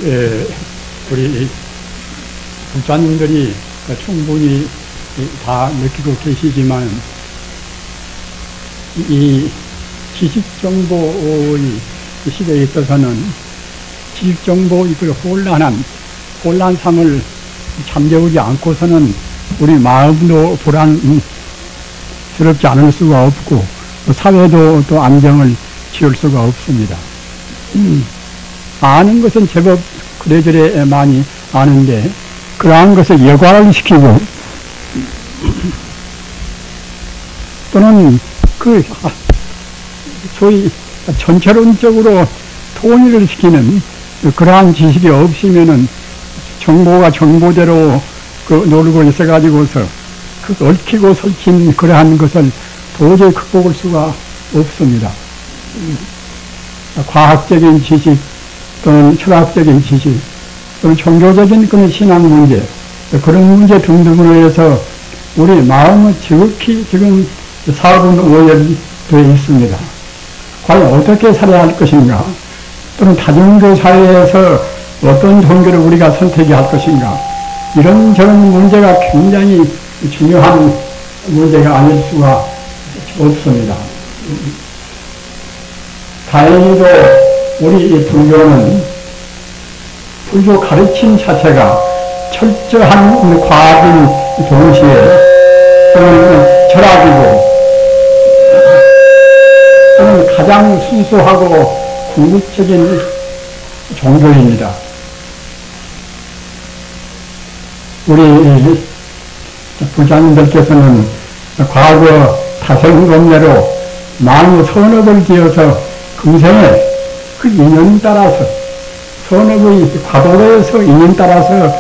우리 불자님들이 충분히 다 느끼고 계시지만 이 지식정보의 시대에 있어서는 지식정보의 그 혼란상을 잠재우지 않고서는 우리 마음도 불안스럽지 않을 수가 없고 사회도 또 안정을 지을 수가 없습니다. 아는 것은 제법 그래저래 많이 아는데 그러한 것을 여과를 또는 소위 전체론적으로 통일을 시키는 그러한 지식이 없으면은 정보가 정보대로 놀고 있어가지고서 얽히고 설킨 그러한 것을 도저히 극복할 수가 없습니다. 과학적인 지식 또는 철학적인 지식 또는 종교적인 그런 신앙 문제 그런 문제 등등으로 해서 우리 마음은 지극히 지금 사분오열되어 있습니다. 과연 어떻게 살아야 할 것인가 또는 다중교 사회에서 어떤 종교를 우리가 선택해야 할 것인가 이런저런 문제가 굉장히 중요한 문제가 아닐 수가 없습니다. 다행히도 우리 불교는 불교 가르침 자체가 철저한 과학인 동시에 또는 철학이고 또는 가장 순수하고 궁극적인 종교입니다. 우리 부장님들께서는 과거 타생검례로 많은 선업을 지어서 금생에 그 인연 따라서 선업의 과도에서 인연 따라서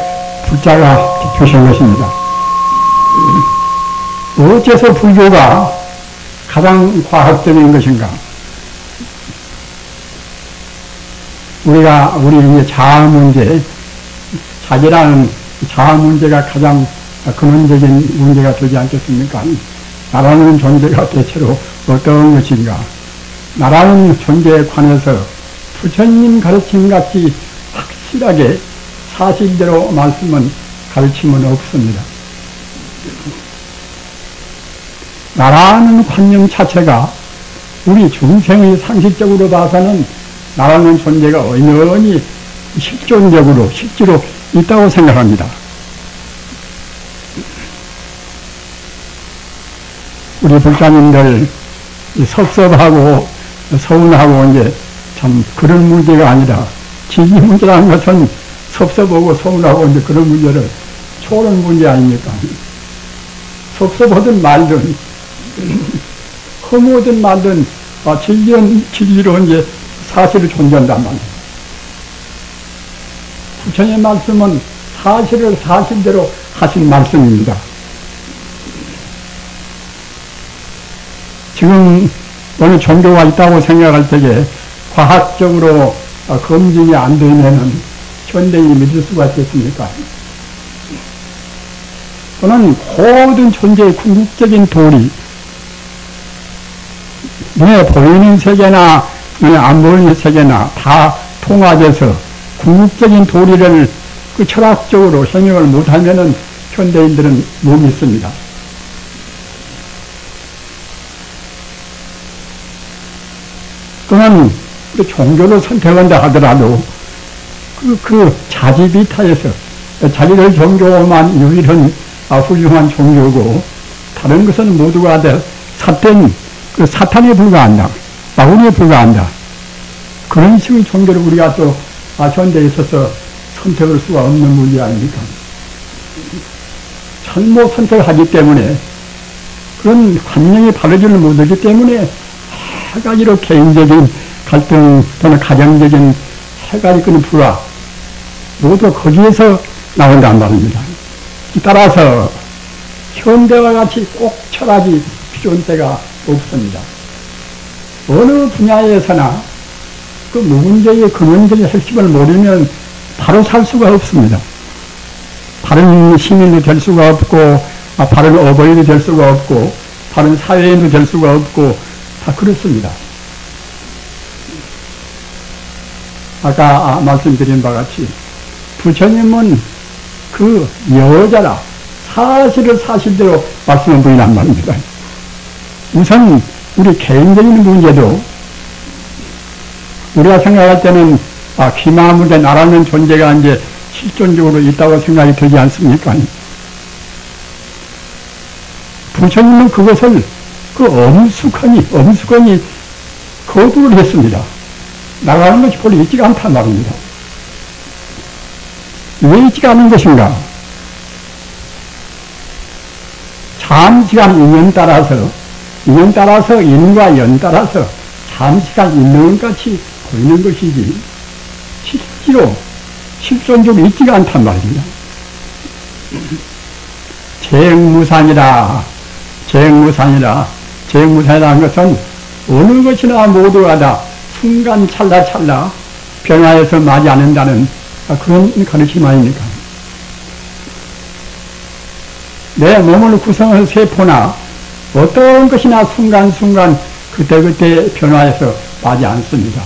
불자가 되신 것입니다. 어째서 불교가 가장 과학적인 것인가? 우리 자아 문제, 자기라는 자아 문제가 가장 근원적인 문제가 되지 않겠습니까? 나라는 존재가 대체로 어떤 것인가? 나라는 존재에 관해서 부처님 가르침같이 확실하게 사실대로 말씀은 가르침은 없습니다. 나라는 관념 자체가 우리 중생의 상식적으로 봐서는 나라는 존재가 엄연히 실존적으로 있다고 생각합니다. 우리 불자님들 섭섭하고 서운하고 이제 참 그런 문제가 아니라 진리 문제라는 것은 섭섭하고 서운하고 이제 그런 문제를 초월한 문제 아닙니까? 섭섭하든 말든 허무하든 말든 진리로 이제 사실을 존재한단 말이에요. 부처님의 말씀은 사실을 사실대로 하신 말씀입니다. 지금 어느 종교가 있다고 생각할 때에 과학적으로 검증이 안 되면은 현대인이 믿을 수가 있겠습니까? 또는 모든 존재의 궁극적인 도리, 눈에 보이는 세계나 눈에 안 보이는 세계나 다 통합해서 궁극적인 도리를 철학적으로 해명을 못하면은 현대인들은 못 믿습니다. 또는 종교를 선택한다 하더라도 그 자지비타에서 자기들 종교만 유일한 훌륭한 종교고 다른 것은 모두가 삿된 사탄에 불과한다. 마구니에 불과한다. 그런 식의 종교를 우리가 또 현대에 있어서 선택할 수가 없는 문제 아닙니까? 전부 선택을 하기 때문에 그런 관념이 바르지를 못하기 때문에 세 가지로 개인적인 갈등 또는 가정적인 세 가지 끈 불화 모두 거기에서 나온단 말입니다. 따라서 현대와 같이 꼭 철학이 필요한 때가 없습니다. 어느 분야에서나 그 문제의 근원적인 핵심을 모르면 바로 살 수가 없습니다. 바른 시민이 될 수가 없고 바른 어버이도 될 수가 없고 바른 사회인도 될 수가 없고 다 그렇습니다. 아까 말씀드린 바 같이 부처님은 그 여자라 사실을 사실대로 말씀을 드리란 말입니다. 우선 우리 개인적인 문제도 우리가 생각할 때는 기마무대 나라는 존재가 이제 실존적으로 있다고 생각이 들지 않습니까? 부처님은 그것을 엄숙하니 거부를 했습니다. 나가는 것이 별로 있지가 않단 말입니다. 왜 있지가 않은 것인가? 잠시간 인연 따라서 인과 연 따라서 잠시간 있는 것 같이 보이는 것이지 실제로 실존적으로 있지가 않단 말입니다. 재행무산이라는 것은 어느 것이나 모두가 다 순간 찰나 변화해서 마지 않는다는 그런 가르침 아닙니까? 내 몸을 구성한 세포나 어떤 것이나 순간순간 그때그때 변화해서 마지 않습니다.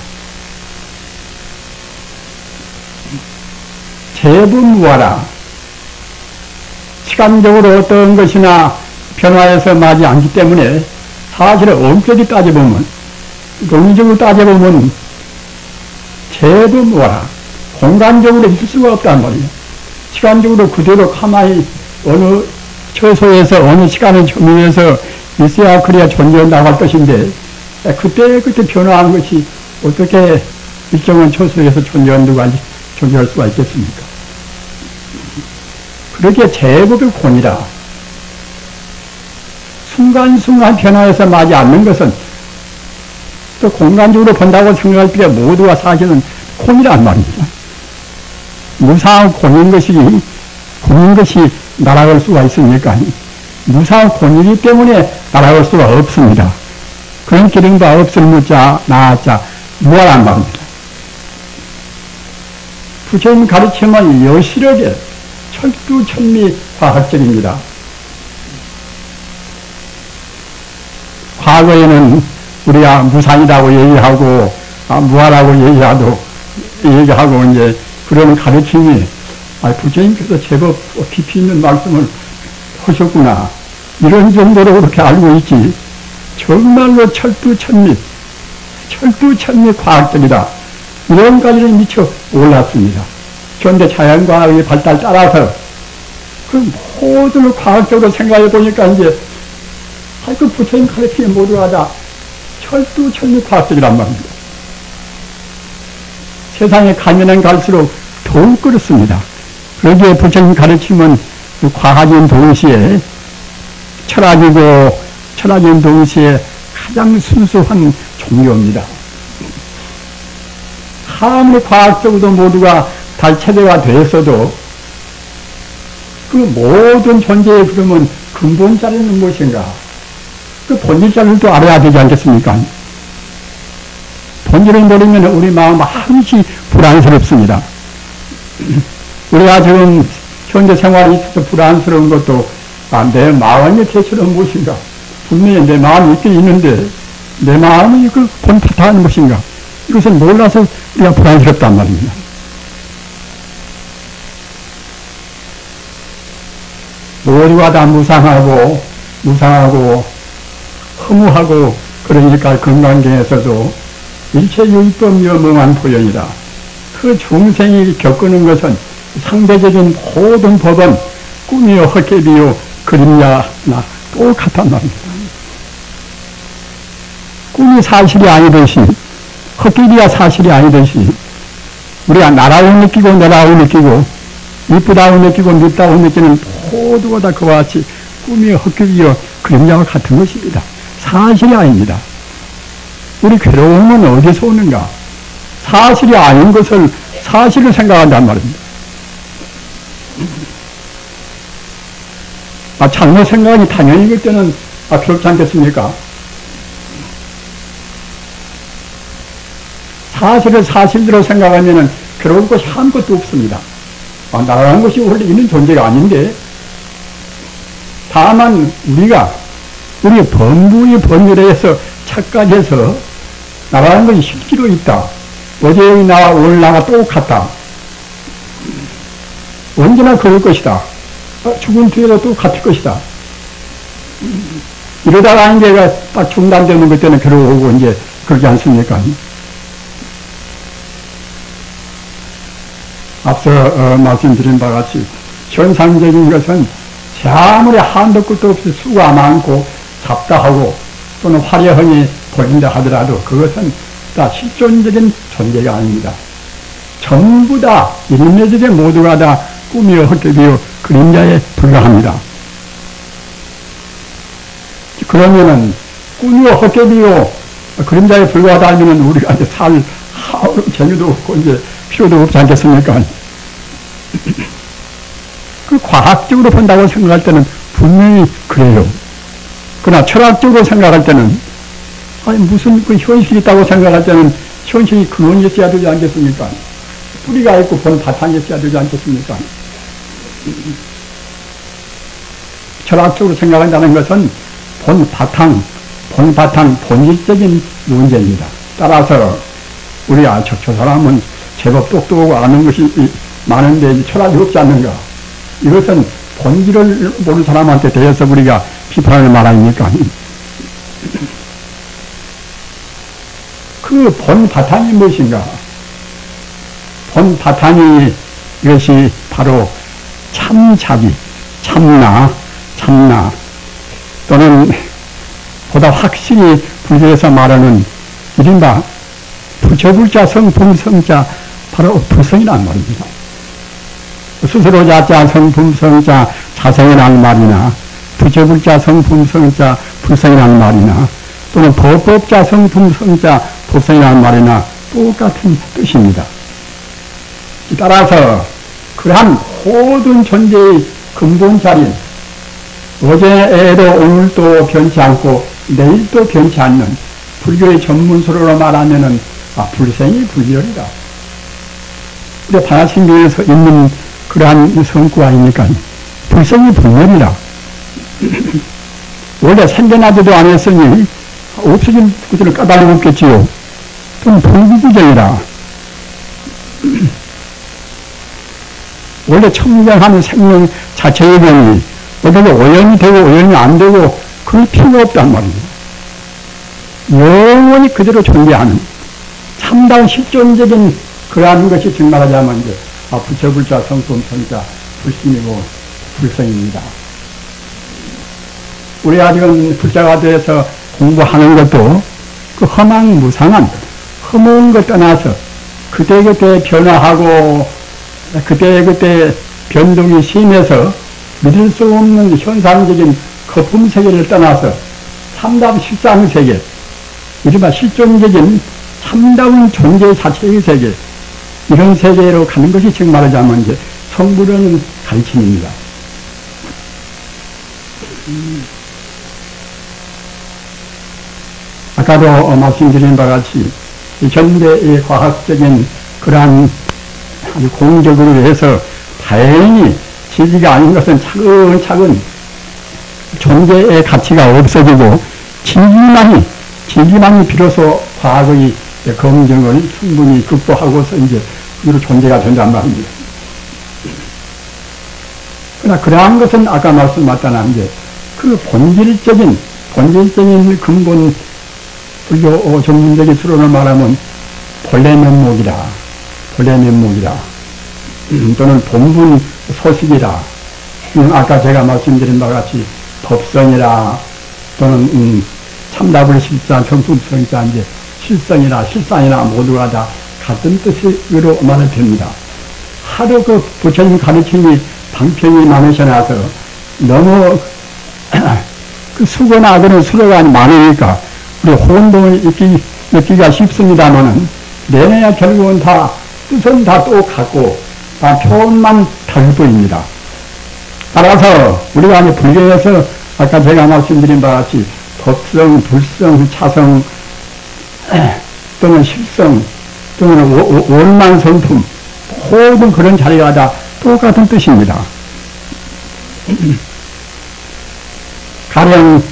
재분무하라. 시간적으로 어떤 것이나 변화해서 마지 않기 때문에 사실은 엄격히 따져보면 논리적으로 따져보면 재분무하라. 공간적으로 있을 수가 없단 말이에요. 시간적으로 그대로 가만히 어느 처소에서 어느 시간을 점유해서 있어야 그래야 존재한다고 할 것인데 그때 변화한 것이 어떻게 일정한 처소에서 존재할 수가 있겠습니까? 그렇게 제법의 공이라 순간순간 변화해서 마지 않는 것은 또 공간적으로 본다고 생각할 때 모두가 사실은 공이란 말입니다. 무상한 공인 것이 날아갈 수가 있습니까? 무상한 공이기 때문에 날아갈 수가 없습니다. 그런 기름바 없을 무자 나자 무하란 말입니다. 부처님 가르침은 여실하게 철두철미 과학적입니다. 과거에는 우리가 무상이라고 얘기하고 무하라고 얘기하고 이제 그런 가르침이 부처님께서 제법 깊이 있는 말씀을 하셨구나 이런 정도로 그렇게 알고 있지 정말로 철두철미 과학적이다 이런까지는 미처 몰랐습니다. 그런데 자연과학의 발달 따라서 그 모든 과학적으로 생각해 보니까 이제 그 부처님 가르침이 모두가 다 철두철미 과학적이란 말입니다. 세상에 가면은 갈수록 더욱 그렇습니다. 그러기에 부처님 가르침은 과학인 동시에 철학인 동시에 가장 순수한 종교입니다. 아무리 과학적으로 모두가 달체제가 되었어도 그 모든 존재의 그러면 근본자리는 무엇인가? 그 본질자리를 또 알아야 되지 않겠습니까? 본질을 모르면 우리 마음 항시 불안스럽습니다. 우리가 지금 현재 생활에 있어서 불안스러운 것도 내 마음의 개체는 무엇인가? 분명히 내 마음이 있긴 있는데 내 마음이 그 본타타한 무엇인가? 이것을 몰라서 우리가 불안스럽단 말입니다. 모두가 다 무상하고 허무하고 그러니까 건강경에서도 일체 율법여 멍한 보연이다. 그 중생이 겪는 것은 상대적인 모든 법은 꿈이요 헛개비요 그림자나 똑같단 말입니다. 꿈이 사실이 아니듯이 헛개비가 사실이 아니듯이 우리가 나라고 느끼고 내라고 느끼고 이쁘다고 느끼고 밉다고 느끼는 모두가 다 그와 같이 꿈이요 헛개비요 그림자와 같은 것입니다. 사실이 아닙니다. 우리 괴로움은 어디서 오는가? 사실이 아닌 것을 사실을 생각한단 말입니다. 장래 생각이 당연히 그때는 그렇지 않겠습니까? 사실을 사실대로 생각하면 괴로울 것이 아무것도 없습니다. 나라는 것이 원래 있는 존재가 아닌데 다만 우리 범부의 법률에 의해서 착각해서 나라는 것이 실제로 있다. 어제 나와 오늘 나가 똑같다. 언제나 그럴 것이다. 죽은 뒤에도 똑같을 것이다. 이러다가 이제 딱 중단되는 그때는 괴로워오고 이제 그러지 않습니까? 앞서 말씀드린 바와 같이 현상적인 것은 아무리 한도 끝도 없이 수가 많고 잡다하고 또는 화려하게 보인다 하더라도 그것은 다 실존적인 존재가 아닙니다. 전부 다 일면적인 모두가 다 꿈이요 헛되기요 그림자에 불과합니다. 그러면은 꿈이요 헛되기요 그림자에 불과하다 하면은 우리가 이제 살 재미도 없고 이제 필요도 없지 않겠습니까? 그 과학적으로 본다고 생각할 때는 분명히 그래요. 그러나 철학적으로 생각할 때는 아니 무슨 그 현실이 있다고 생각할 때는 현실이 근원이 있어야 되지 않겠습니까? 뿌리가 있고 본 바탕이 있어야 되지 않겠습니까? 철학적으로 생각한다는 것은 본 바탕, 본질적인 문제입니다. 따라서 우리가 저 사람은 제법 똑똑하고 아는 것이 많은데 철학이 없지 않는가? 이것은 본질을 모르는 사람한테 대해서 우리가 비판을 말합니까? 그 본 바탕이 무엇인가? 본 바탕이 이것이 바로 참자기, 참나 또는 보다 확실히 불교에서 말하는 이른바 부처불자 성품성자 바로 불성이란 말입니다. 스스로 자자 성품성자 자성이라는 말이나 부처불자 성품성자 불성이라는 말이나 또는 법법자 성품성자 법성이라는 말이나 똑같은 뜻입니다. 따라서 그러한 모든 존재의 근본자리인 어제에도 오늘도 변치 않고 내일도 변치 않는 불교의 전문서로 말하면은 불생이 불멸이다. 우리 반야심경에서 있는 그러한 성구 아닙니까? 불생이 불멸이라. 원래 생겨나지도 않았으니 없어진 것들을 까닭이 없겠지요. 또는 불구구정이라. 원래 청정하는 생명 자체의 병이 어디가 오염이 되고 오염이 안 되고 그럴 필요가 없단 말입니다. 영원히 그대로 존재하는 참다운 실존적인 그러한 것이 증말하자면 이제 부처불자 성품성자 불신이고 불성입니다. 우리 아직은 불자가 돼서 공부하는 것도 그 허망무상한 허무한 것 떠나서 그때그때 변화하고 그때그때 변동이 심해서 믿을 수 없는 현상적인 거품 세계를 떠나서 참다운 실상 세계, 이른바 실존적인 참다운 존재 자체의 세계, 이런 세계로 가는 것이 즉 말하자면 이제 성불하는 가르침입니다. 아까도 말씀드린 바와 같이 현대의 과학적인 그러한 아주 공적으로 해서 다행히 진리가 아닌 것은 차근차근 존재의 가치가 없어지고 진리만이 비로소 과학의 검증을 충분히 극복하고서 이제 그대로 존재가 된단 말입니다. 그러나 그러한 것은 아까 말씀드렸다는 이제 그 본질적인 근본 불교 전문적인 수로를 말하면 본래 면목이라 또는 본분 소식이라 아까 제가 말씀드린 바와 같이 법성이라 또는 참답을 실자 성품성자 이제 실상이나 모두가 다 같은 뜻으로 말을 됩니다. 하도 그 부처님 가르침이 방편이 많으셔나서 너무 그 수고나 악은 수로가 많으니까 우리 혼동을 읽기가 쉽습니다만은 내내야 결국은 다 뜻은 다 똑같고 다 표현만 다를 뿐입니다. 따라서 우리가 이제 불교에서 아까 제가 말씀드린 바와 같이 법성, 불성, 차성 또는 실성 또는 원만 성품 모든 그런 자리가 다 똑같은 뜻입니다. 가령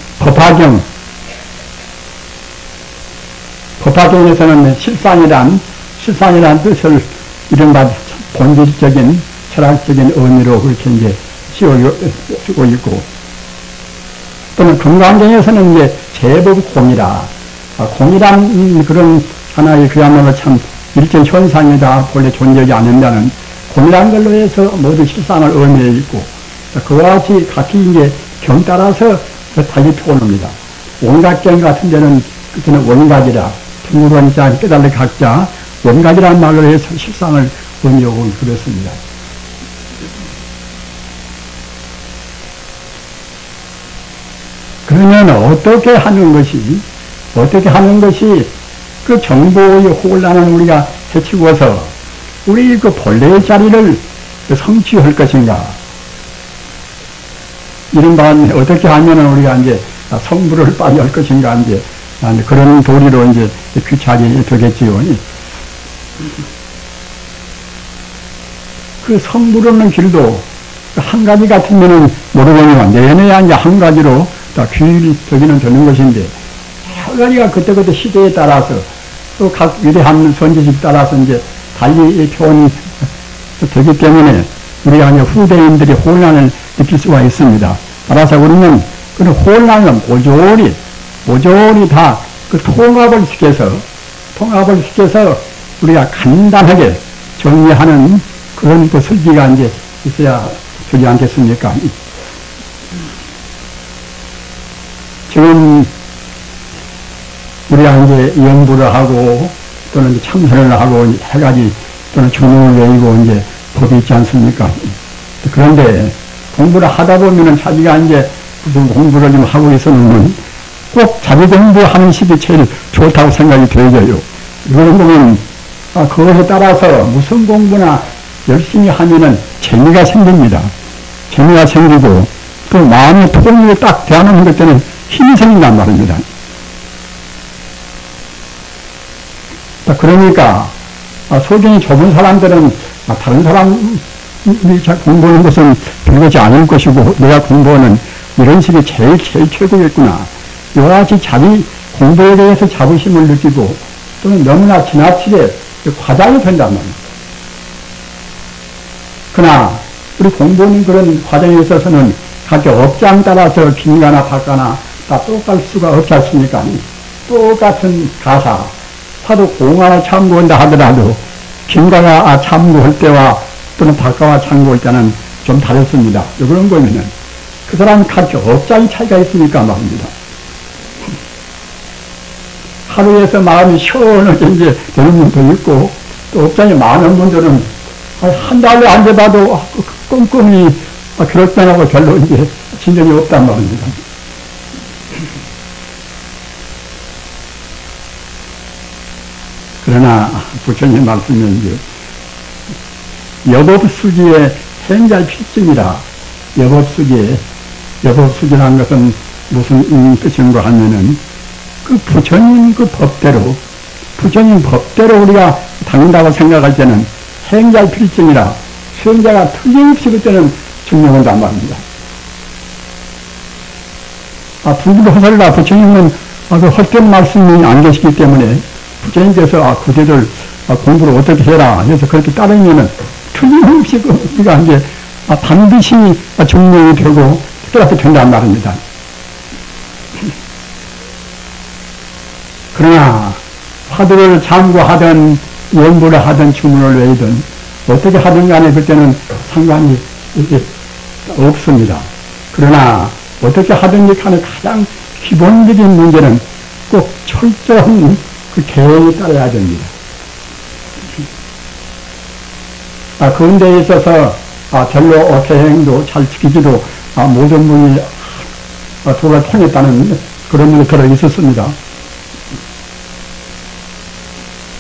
법화경에서는 실상이란 실상이라는 뜻을 이른바 본질적인 철학적인 의미로 그렇게 이제 쓰고 있고, 또는 금강경에서는 이제 제법 공이라, 공이란 그런 하나의 그야말로 참 일정 현상이다, 본래 존재하지 않는다는 공이란 걸로 해서 모두 실상을 의미해 있고, 그와 같이 각기 이제 경 따라서 달리 표현합니다. 원각경 같은 데는 그때는 원각이라, 등으로자 깨달을 각자 원각이라는 말로 해서 실상을 의미하고 그렇습니다. 그러면 어떻게 하는 것이 그 정보의 혼란을 우리가 해치고서 우리 그 본래의 자리를 성취할 것인가? 이른바 어떻게 하면 우리가 이제 성부를 빨리 할 것인가? 이제 그런 도리로 이제 귀착이 되겠지요. 그 성부르는 길도 한 가지 같으면은 모르겠지만 내내 이제 한 가지로 다 귀적이는 되는 것인데, 한 가지가 그때그때 시대에 따라서 또 각 위대한 선지식 따라서 이제 달리 표현이 되기 때문에 우리가 이제 후대인들이 혼란을 느낄 수가 있습니다. 따라서 우리는 그런 혼란을 모조리 다 그 통합을 시켜서 우리가 간단하게 정리하는 그런 그 설비가 이제 있어야 되지 않겠습니까? 지금 우리가 이제 연구를 하고 또는 참선을 하고 해가지 또는 주문을 외우고 이제 법이 있지 않습니까? 그런데 공부를 하다 보면은 자기가 이제 무슨 공부를 좀 하고 있었는 꼭 자기 공부하는 식이 제일 좋다고 생각이 되어져요. 이걸 보면 그것에 따라서 무슨 공부나 열심히 하면은 재미가 생깁니다. 재미가 생기고 또 마음의 통일을 딱 대하는 것 때는 힘이 생긴단 말입니다. 그러니까 소견이 좁은 사람들은 다른 사람이 공부하는 것은 별것이 아닐 것이고 내가 공부하는 이런 식이 제일 최고겠구나. 이와 같이 자기 공부에 대해서 자부심을 느끼고 또는 너무나 지나치게 과장이 된단 말입니다. 그러나 우리 공부하는 그런 과정에 있어서는 각기 업장 따라서 긴가나 박가나 다 똑같을 수가 없지 않습니까? 똑같은 가사, 하도 공안을 참고한다 하더라도 긴가가 참고할 때와 또는 박가와 참고할 때는 좀 다릅니다. 그런 거면은 그 사람 각기 업장이 차이가 있으니까 말입니다. 하루에서 마음이 시원하게 이제 되는 분도 있고, 또 업장이 많은 분들은 한 달에 앉아봐도 꼼꼼히 그럴때하고 별로 이제 진전이 없단 말입니다. 그러나 부처님 말씀에 이제 여법수지의 행자 필증이라, 여법수지라는 것은 무슨 뜻인가 하면은 그 부처님 그 법대로, 부처님 법대로 우리가 다닌다고 생각할 때는 행자 필증이라, 수행자가 틀림없이 그때는 증명한단 말입니다. 불불허설이라 부처님은 그 헛된 말씀이 안 계시기 때문에 부처님께서 그대들 공부를 어떻게 해라 해서 그렇게 따르면은 틀림없이 우리가 이제 반드시 증명이 되고 그렇게 된단 말입니다. 그러나 화두를 참고하든 연구를 하든 주문을 외우든 어떻게 하든 간에 그때는 상관이 없습니다. 그러나 어떻게 하든지 간에 가장 기본적인 문제는 꼭 철저한 그 계획에 따라야 됩니다. 그런 데에 있어서 별로 계행도 잘 지키지도 모든 분이 도를 통했다는 그런 일이 들어 있었습니다.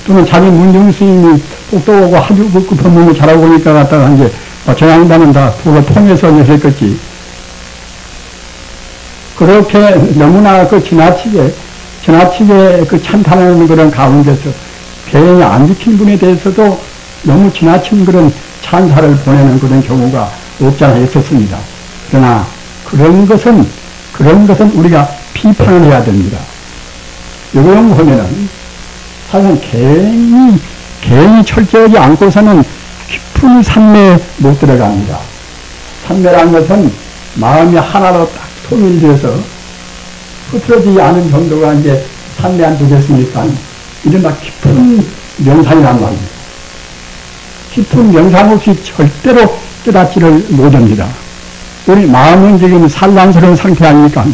또는 자기 문중 스님이 똑똑하고 아주 그 법문을 잘하고 보니까 갖다가 이제 정양반은 다 도를 통해서 했겠지. 그렇게 너무나 그 지나치게 그 찬탄하는 그런 가운데서 계행이 안 지킨 분에 대해서도 너무 지나친 그런 찬사를 보내는 그런 경우가 없잖아 있었습니다. 그러나 그런 것은 우리가 비판을 해야 됩니다. 이런 거 보면은 사실은 개인이 철저하지 않고서는 깊은 산매에 못 들어갑니다. 산매라는 것은 마음이 하나로 딱 통일되어서 흐트러지지 않은 정도가 이제 산매 안 되겠습니까? 이른바 깊은 명상이란 말입니다. 깊은 명상 없이 절대로 깨닫지를 못합니다. 우리 마음은 지금 산란스러운 상태 아닙니까?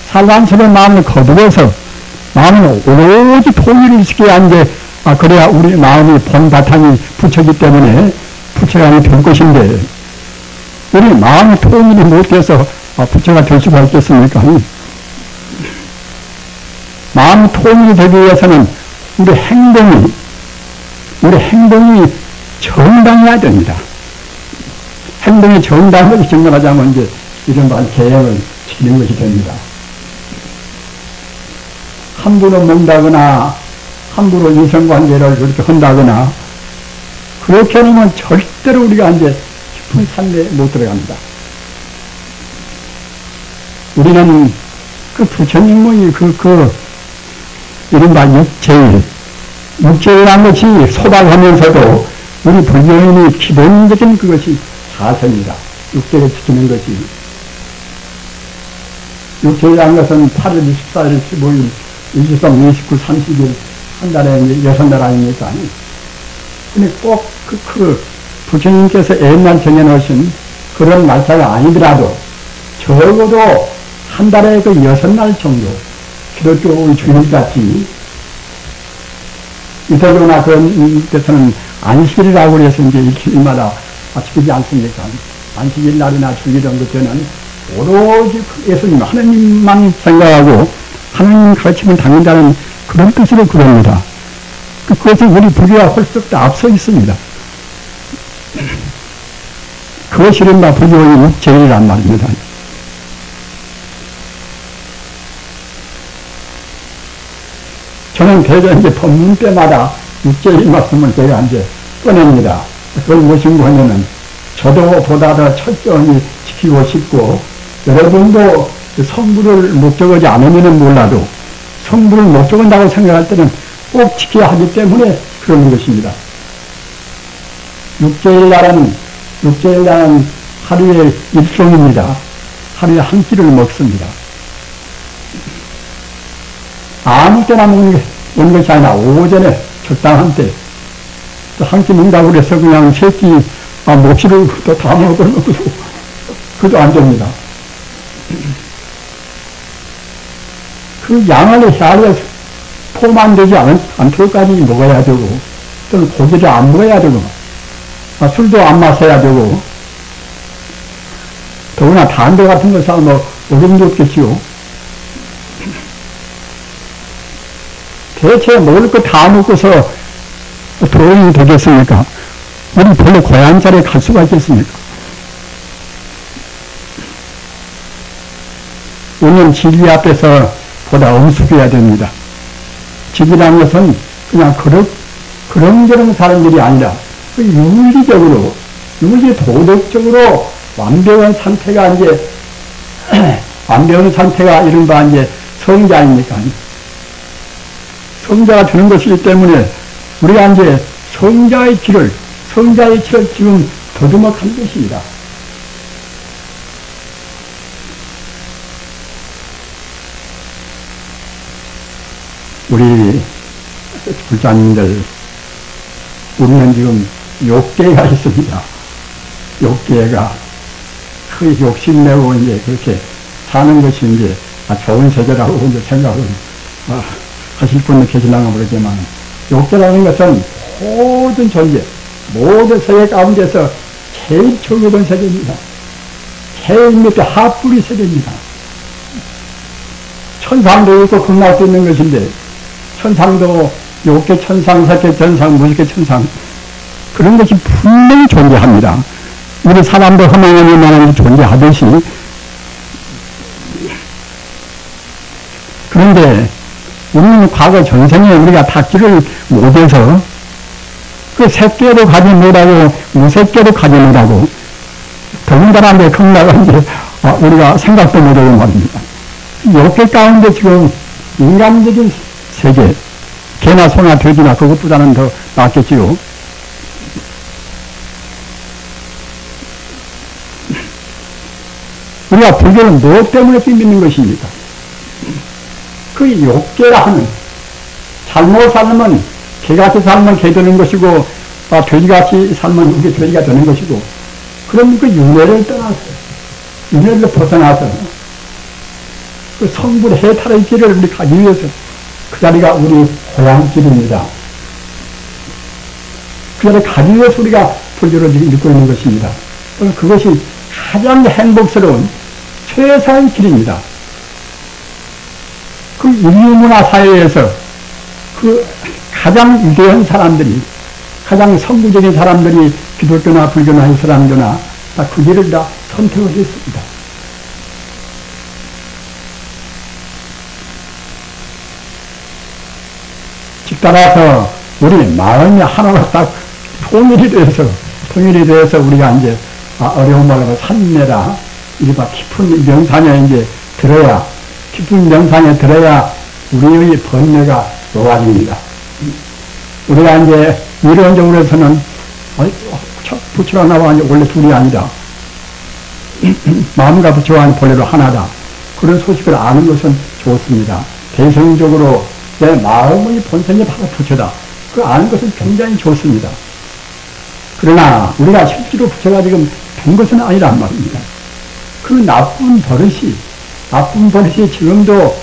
산란스러운 마음을 거두어서 마음은 오로지 통일을 시켜야 이제 그래야 우리 마음이 본 바탕이 부처기 때문에 부처가 될 것인데 우리 마음이 통일이 못돼서 부처가 될 수가 있겠습니까? 마음 통일이 되기 위해서는 우리 행동이 정당해야 됩니다. 행동이 정당한 것이 정당하자면 이제 이른바 계획을 지키는 것이 됩니다. 함부로 먹다거나 함부로 인성관계를 그렇게 한다거나 그렇게 하면 절대로 우리가 이제 깊은 산매에 못 들어갑니다. 우리는 그 부처님의 이른바 육체라는 것이 소박하면서도 우리 불교인의 기본적인 그것이 사성이다. 육체를 지키는 것이. 육체라는 것은 8일, 14일, 15일, 23, 29, 30일, 한 달에 6날 아닙니까? 근데 꼭 부처님께서 옛날 정해놓으신 그런 날짜가 아니더라도 적어도 한 달에 6날 정도 기독교의 주일같이 이태교나 그런 데서는 안식일이라고 해서 이제 일주일마다 지키지 않습니까? 안식일 날이나 주일 정도 때는 오로지 예수님, 하나님만 생각하고 하나님 가르침을 당긴다는 그런 뜻으로 그럽니다. 그것은 우리 불교와 훨씬 더 앞서 있습니다. 그것이 이른바 불교의 육제일이란 말입니다. 저는 대개 이제 법문 때마다 육제일 말씀을 제가 이제 꺼냅니다. 그건 무엇인가 하면은 저도 보다 더 철저히 지키고 싶고 여러분도 성불을 못 적지 않으면 몰라도 성불을 못 적은다고 생각할 때는 꼭 지켜야 하기 때문에 그러는 것입니다. 육제일날은 하루에 일종입니다. 하루에 한 끼를 먹습니다. 아무 때나 먹는 것이 아니라 오전에 적당한 때 또 한 끼 먹는다고 그래서 그냥 세 끼 몹시를 또 다 먹어도 그것도 안 됩니다. 그 양을 헤아려 포만 되지 않도록까지 먹어야 되고 또는 고기도 안 먹어야 되고 술도 안 마셔야 되고 더구나 담배 같은 거 사면 어림도 없겠지요. 대체 먹을 거 다 먹고서 도움이 되겠습니까? 우리 별로 고향 자리에 갈 수가 있겠습니까? 우리는 진리 앞에서 보다 엄숙해야 됩니다. 진리라는 것은 그냥 그런저런 사람들이 아니라 윤리적으로, 도덕적으로 완벽한 상태가 이제, 완벽한 상태가 이른바 이제 성자입니까? 성자가 되는 것이기 때문에 우리가 이제 성자의 길을 지금 더듬어 가는 것입니다. 우리 불자님들, 우리는 지금 욕계가 있습니다. 욕계가 그 욕심내고 이제 그렇게 사는 것이 이제 좋은 세계라고 이제 생각을 하실 분은 계실랑가 모르지만, 욕계라는 것은 모든 존재, 모든 세계 가운데서 제일 초급한 세계입니다. 제일 밑에 하뿌리 세계입니다. 천상도 있고 극락도 있는 것인데, 천상도 욕계 천상, 색계 천상, 무색계 천상, 그런 것이 분명히 존재합니다. 우리 사람도 허망하니 만한 존재하듯이. 그런데 우리는 과거 전생에 우리가 닿지를 못해서 그 색계도 가지 못하고 무색계도 가지 못하고 더군다나 내 극락은 이제 우리가 생각도 못하고 말입니다. 욕계 가운데 지금 인간적인 세계, 개나 소나 돼지나 그것보다는 더 낫겠지요. 우리가 불교는 무엇 때문에 믿는 것입니까? 그 욕계라 하는, 잘못 살면 개같이 살면 개 되는 것이고 돼지같이 살면 우리 돼지가 되는 것이고, 그런 그 윤회를 떠나서, 윤회를 벗어나서 그 성불 해탈의 길을 우리 가기 위해서 그 자리가 우리 고향길입니다. 그 자리에 가기 위해서 우리가 불교를 지금 믿고 있는 것입니다. 그것이 가장 행복스러운 최선의 길입니다. 그 인류문화 사회에서 그 가장 위대한 사람들이, 가장 선구적인 사람들이 기독교나 불교나 이슬람교나 다 그 길을 다 선택을 했습니다. 즉 따라서 우리 마음이 하나로 딱 통일이 돼서 우리가 이제 어려운 말로 산내라, 이른바 깊은 명상에 이제 들어야, 깊은 명상에 들어야 우리의 번뇌가 놓아집니다. 우리가 이제 이론적으로 해서는 부처랑 나와 이제 원래 둘이 아니다, 마음과 부처와 본래로 하나다, 그런 소식을 아는 것은 좋습니다. 대성적으로 내 마음의 본성이 바로 부처다, 그 아는 것은 굉장히 좋습니다. 그러나 우리가 실제로 부처가 지금 된 것은 아니란 말입니다. 그 나쁜 버릇이 지금도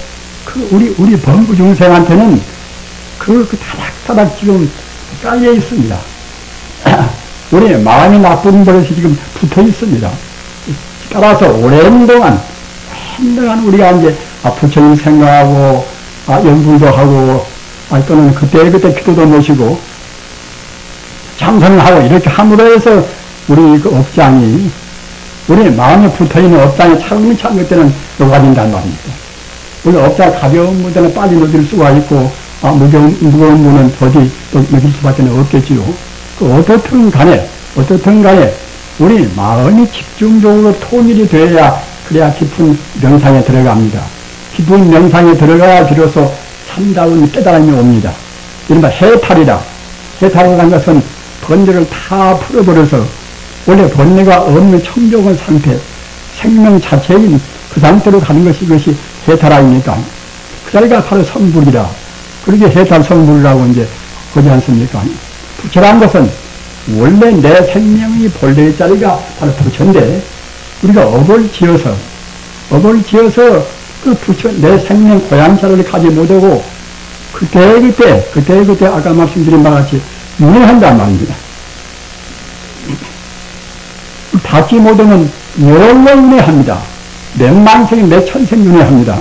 우리 범부 중생한테는 그 타닥타닥 지금 깔려 있습니다. 우리 마음이 나쁜 버릇이 지금 붙어 있습니다. 따라서 오랜 동안 우리가 이제 부처님 생각하고 연불도 하고 또는 그때 기도도 모시고 참선을 하고 이렇게 함으로 해서 우리 그 업장이, 우리 마음에 붙어있는 업장이 차근차근 때는 녹아진단 말입니다. 우리 업장 가벼운 무대는 빨리 녹일 수가 있고 무거운 무는 더디 또 녹일 수밖에 없겠지요. 그 어떻든 간에 우리 마음이 집중적으로 통일이 돼야, 그래야 깊은 명상에 들어갑니다. 깊은 명상에 들어가야 비로소 참다운 깨달음이 옵니다. 이른바 해탈이라. 해탈이라는 것은 번뇌를 다 풀어버려서 원래 번뇌가 없는 청정한 상태, 생명 자체인 그 상태로 가는 것이, 이것이 해탈 아닙니까? 그 자리가 바로 성불이라. 그렇게 해탈 성불이라고 이제 하지 않습니까? 부처란 것은 원래 내 생명의 본래의 자리가 바로 부처인데, 우리가 업을 지어서 그 부처, 내 생명 고향자를 가지 못하고 그때 아까 말씀드린 바와 같이 윤회한단 말입니다. 닿지 못하면 영원 윤회합니다. 몇만 생, 몇천생 윤회합니다.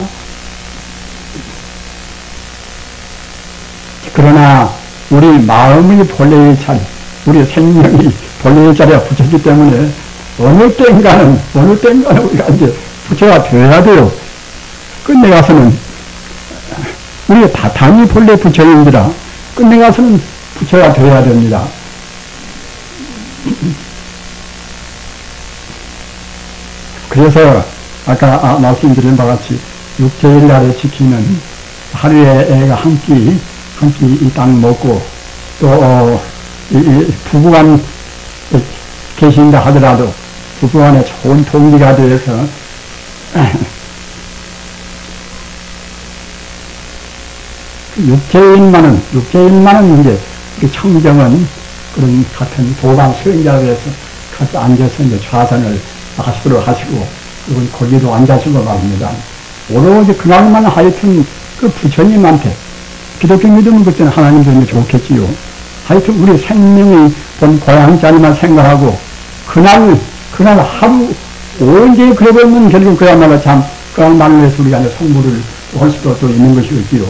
그러나 우리 마음의 본래의 자리, 우리 생명이 본래의 자리가 부처이기 때문에 어느 때인가는 우리가 이제 부처가 되어야 돼요. 끝내 가서는 우리 바탕이 본래 부처인지라 끝내 가서는 부처가 되어야 됩니다. 그래서 아까 말씀드린 바와 같이 육제일 날에 지키는 하루에 애가 한 끼 이 땅 먹고 또 부부간 계신다 하더라도 부부간에 좋은 동기가 되어서 육체인만은 이제 청정은 그런 같은 도방 수행자에 대해서 같이 앉아서 이제 좌선을 하시도록 하시고, 그리고 거기도 앉아시고 말입니다. 오로지 그날만 하여튼 그 부처님한테, 기독교 믿으면 그때는 하나님도 이제 좋겠지요. 하여튼 우리 생명의 본 고향 자리만 생각하고, 그날 하루 온전히 그래버리면 결국 그야말로 참, 그야말로 해서 우리가 이제 성불을 할 수도 또 있는 것이겠지요.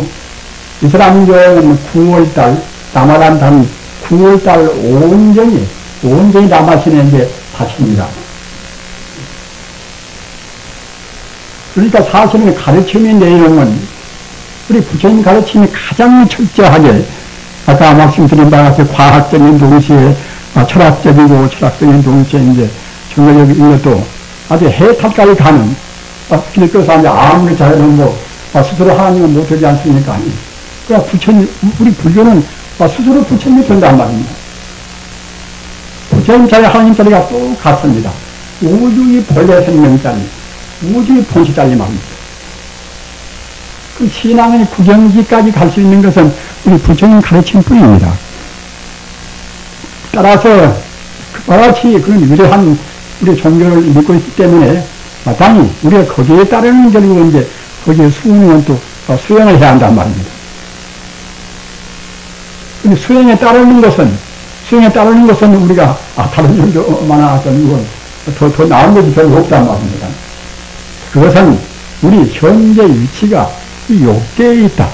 이슬람교는 9월달, 라마단 9월달 온전히 라마신에 이제 바칩니다. 그러니까 사실은 가르침의 내용은 우리 부처님 가르침이 가장 철저하게, 아까 말씀드린 바와 같이 과학적인 동시에 철학적인 동시에 이제 정교적인 것도 아주 해탈까지 가는, 기독교 사람이 아무리 잘해도 스스로 하나님은 못하지 않습니까? 우리 불교는 스스로 부처님이 된단 말입니다. 부처님 자리, 하나님 자리가 똑같습니다. 우주의 본래 생명자리, 우주의 본시자리 말입니다. 그 신앙의 구경지까지 갈 수 있는 것은 우리 부처님 가르침 뿐입니다. 따라서 그와 같이 그런 위대한 우리 종교를 믿고 있기 때문에 마땅히 우리가 거기에 따르는 결국 이제 거기에 수행은 또 수행을 해야 한단 말입니다. 근데 수행에 따르는 것은 우리가 다른 종교만아 더 나은 것이 별로 없단 말입니다. 그것은 우리 현재 위치가 이 욕계에 있다.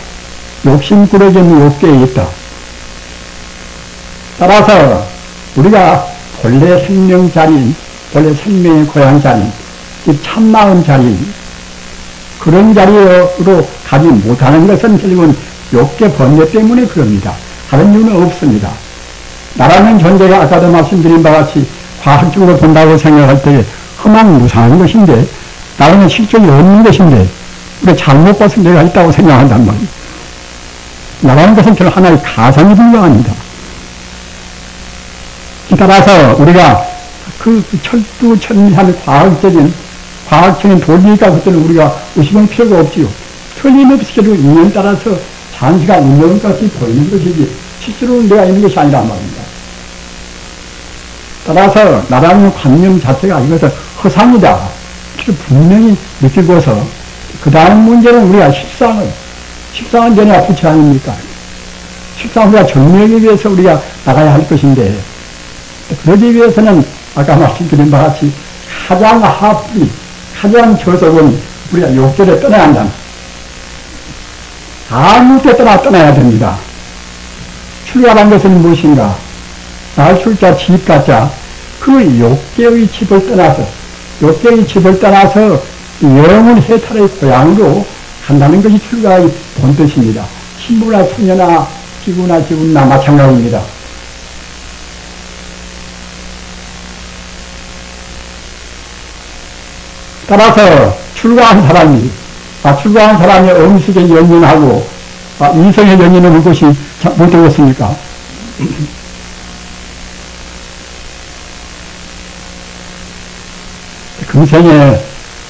욕심꾸러기는 욕계에 있다. 따라서 우리가 본래 생명 자리인, 본래 생명의 고향 자리인, 이 참마음 자리인, 그런 자리로 가지 못하는 것은 결국은 욕계 번뇌 때문에 그럽니다. 다른 이유는 없습니다. 나라는 존재가 아까도 말씀드린 바와 같이 과학적으로 본다고 생각할 때 허망무상한 것인데, 나라는 실존이 없는 것인데, 우리가 잘못 봐서 내가 있다고 생각한단 말이에요. 나라는 것은 결국 하나의 가상이 불과합니다. 따라서 우리가 그 철두철미한 과학적인 도리니까 그때는 우리가 의심할 필요가 없지요. 틀림없이 결국 인연 따라서 장시가 있는 것이 보이는 것이지, 실제로 내가 있는 것이 아니란 말입니다. 따라서 나라는 관념 자체가 이것은 허상이다. 분명히 느끼고서, 그 다음 문제는 우리가 식상은 전혀 부처 아닙니까? 식상 우리가 정리하기 위해서 우리가 나가야 할 것인데, 그러기 위해서는 아까 말씀드린 바와 같이 가장 하풀이, 가장 저속은 우리가 욕계를 떠나야 한다. 아무 때 떠나야 됩니다. 출가란 것은 무엇인가? 날출자, 지입가자, 그 욕계의 집을 떠나서 영을 해탈의 고향으로 간다는 것이 출가의 본뜻입니다. 신부나 수녀나 기구나 지구나 마찬가지입니다. 따라서 출가한 사람이 음식에 연연하고 이성에 연연하는 것이 못 되겠습니까? 금생에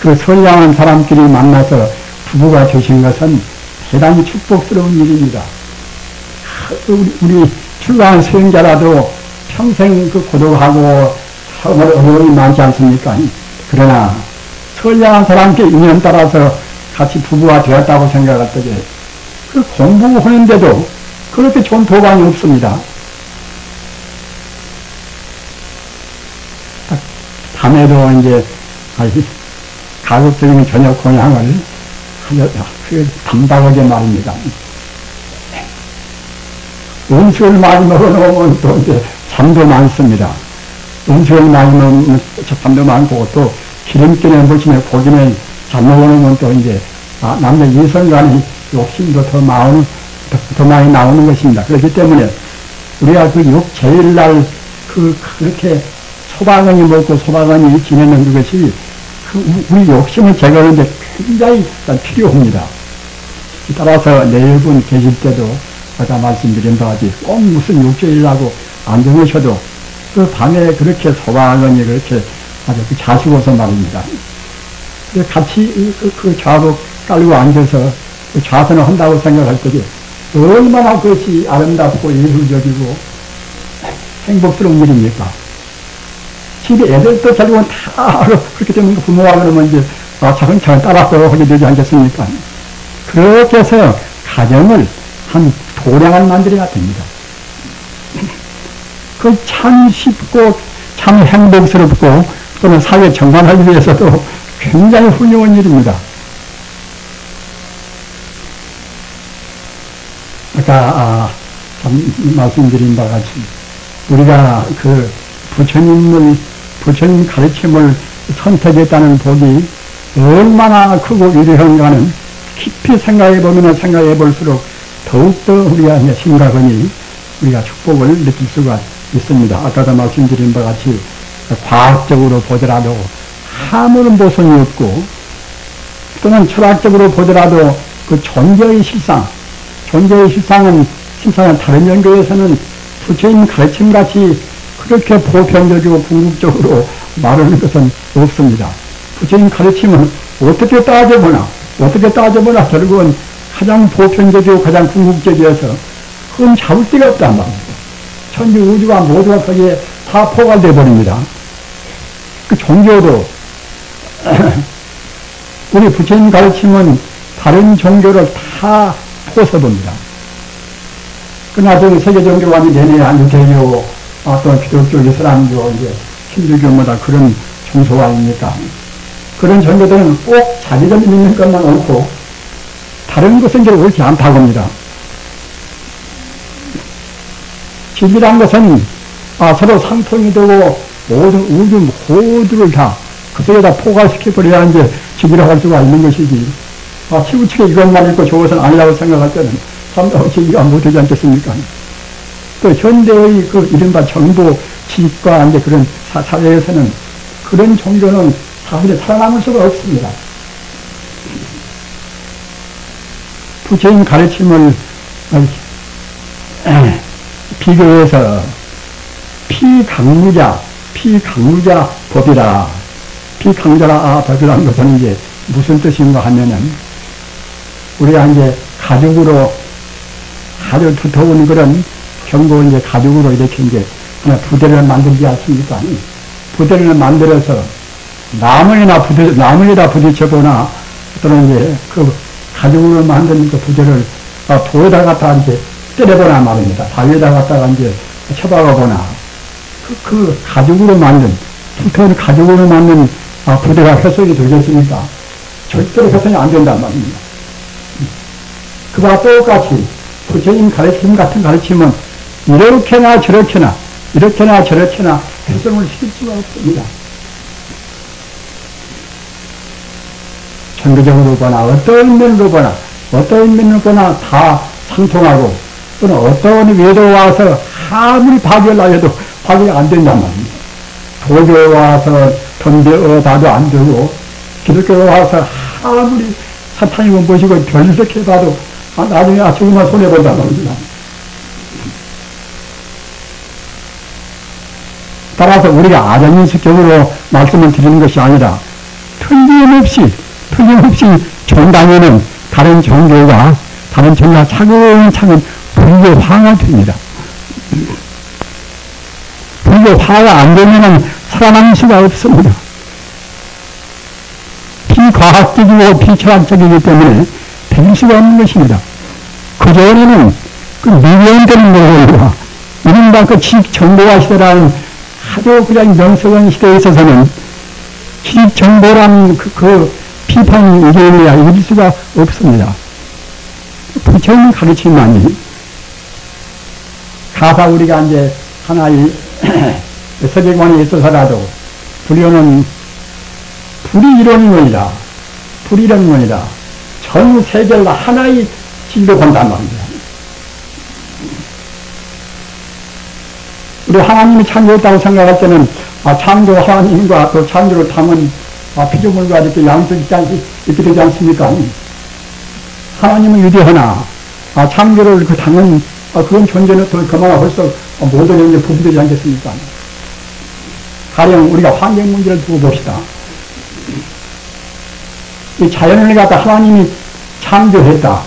그 선량한 사람끼리 만나서 부부가 되신 것은 대단히 축복스러운 일입니다. 우리 출가한 수행자라도 평생 그 고독하고 정말 어려움이 많지 않습니까? 그러나 선량한 사람께 인연 따라서 같이 부부가 되었다고 생각할 때에 그 공부하는데도 그렇게 좋은 도방이 없습니다. 밤에도 이제 가급적이면 저녁 공양을 담담하게 말입니다. 음식을 많이 먹어놓으면 또 이제 잠도 많습니다. 음식을 많이 먹으면 잠도 많고 또 기름기는 보시면 고기는 잘 먹어놓으면 또 이제 남자 이성간의 욕심도 더 많이 나오는 것입니다. 그렇기 때문에 우리가 그 제일날 그렇게 소방언이 먹고 소방언이 지내는 그것이 우리 욕심을 제거하는데 굉장히 필요합니다. 따라서 내일분 계실 때도 아까 말씀드린 바와 같이 꼭 무슨 육조일라고 안 정하셔도 그 밤에 그렇게 소방언이 그렇게 아주 자시고서 말입니다. 같이 그 좌도 깔고 앉아서 그 좌선을 한다고 생각할 때에 얼마나 그것이 아름답고 예술적이고 행복스러운 일입니까? 집에 애들도 결국은 다 그렇게 되면 부모가 그러면 이제 차근차근 따라서 하게 되지 않겠습니까? 그렇게 해서 가정을 한 도량을 만들어야 됩니다. 그 참 쉽고 참 행복스럽고 또는 사회 정관하기 위해서도 굉장히 훌륭한 일입니다. 아까 말씀드린 바와 같이 우리가 그 부처님 가르침을 선택했다는 복이 얼마나 크고 위대한가는 깊이 생각해 볼수록 더욱더 우리가 심각하니 우리가 축복을 느낄 수가 있습니다. 아까도 말씀드린 바와 같이 과학적으로 보더라도 아무런 보선이 없고 또는 철학적으로 보더라도 그 존재의 실상, 종교의 실상은 다른 종교에서는 부처님 가르침같이 그렇게 보편적이고 궁극적으로 말하는 것은 없습니다. 부처님 가르침은 어떻게 따져보나 결국은 가장 보편적이고 가장 궁극적이어서 그건 잡을 데가 없단 말입니다. 천지 우주가 모두가 거기에 다 포괄되어 버립니다. 그 종교도 우리 부처님 가르침은 다른 종교를 다 포섭합니다. 그러나 저 세계 종교관이 내내 유대교, 또 기독교, 이슬람교, 이제 힌두교마다 그런 종소가 아닙니까? 그런 종교들은 꼭 자기들 믿는 것만 옳고 다른 것은 이제 옳지 않다고 합니다. 진리란 것은 서로 상통이 되고 모든 우주 모두를 다 그 속에다 포괄시켜버려야 이제 진리라고 할 수가 있는 것이지. 치우치게 이것만 있고 저것은 아니라고 생각할 때는 참다고 진리가 못되지 않겠습니까? 또 현대의 그 이른바 정보 지식과 이제 그런 사회에서는 그런 종교는 사실은 살아남을 수가 없습니다. 부처님 가르침을 비교해서 피강무자 법이라. 피강자라 법이라는 것은 이제 무슨 뜻인가 하면은 우리가 이제 가죽으로 아주 두터운 그런 경고 이제 가죽으로 이렇게 이제 부대를 만들지 않습니까? 부대를 만들어서 나무에다 부딪혀보나 또는 이제 그 가죽으로 만든 그 부대를 돌에다 갖다 이제 때려보나 말입니다. 바위에다 갖다가 이제 쳐박아보나 그 가죽으로 만든 두터운 가죽으로 만든 부대가 훼손이 되겠습니까? 절대로 훼손이 안 된단 말입니다. 그와 똑같이 부처님 가르침 같은 가르침은 이렇게나 저렇게나 훼손을 시킬 수가 없습니다. 전교적으로 보나 어떤 면으로 보나 다 상통하고 또는 어떤 외도 와서 아무리 파괴를 해도 파괴가 안 된단 말입니다. 도교에 와서 덤벼봐도 안 되고 기독교에 와서 아무리 사탄이고 뭐시고 별색해봐도 나중에 죽으면 손해본단 말입니다. 따라서 우리가 아전인식적으로 말씀을 드리는 것이 아니라 틀림없이 종단에는 다른 종교가 차근차근 불교화가 됩니다. 불교화가 안 되면은 살아남을 수가 없습니다. 비과학적이고 비철학적이기 때문에 될 수가 없는 것입니다. 그전에는 그 미련되는 노동과 이른바 그 지식정보화 시대라는 아주 그냥 명석한 시대에 있어서는 지식정보라는 그 비판 의견이야 이길 수가 없습니다. 부처님 가르침만이 가사 우리가 이제 하나의 세계관에 있어서라도 불교는 불이 이론이니라 전 세계를 하나의 진로 본단 말입니다. 우리 하나님이 창조했다고 생각할 때는 창조 하나님과 또 창조를 담은 피조물과 이렇게 양쪽이 있게 되지 않습니까? 하나님은 유대하나 창조를 그 담은 그런 존재는 또 그만한 벌써 모든 이제 부분되지 않겠습니까? 가령 우리가 환경 문제를 두고 봅시다. 이 자연을 갖다 하나님이 창조했다.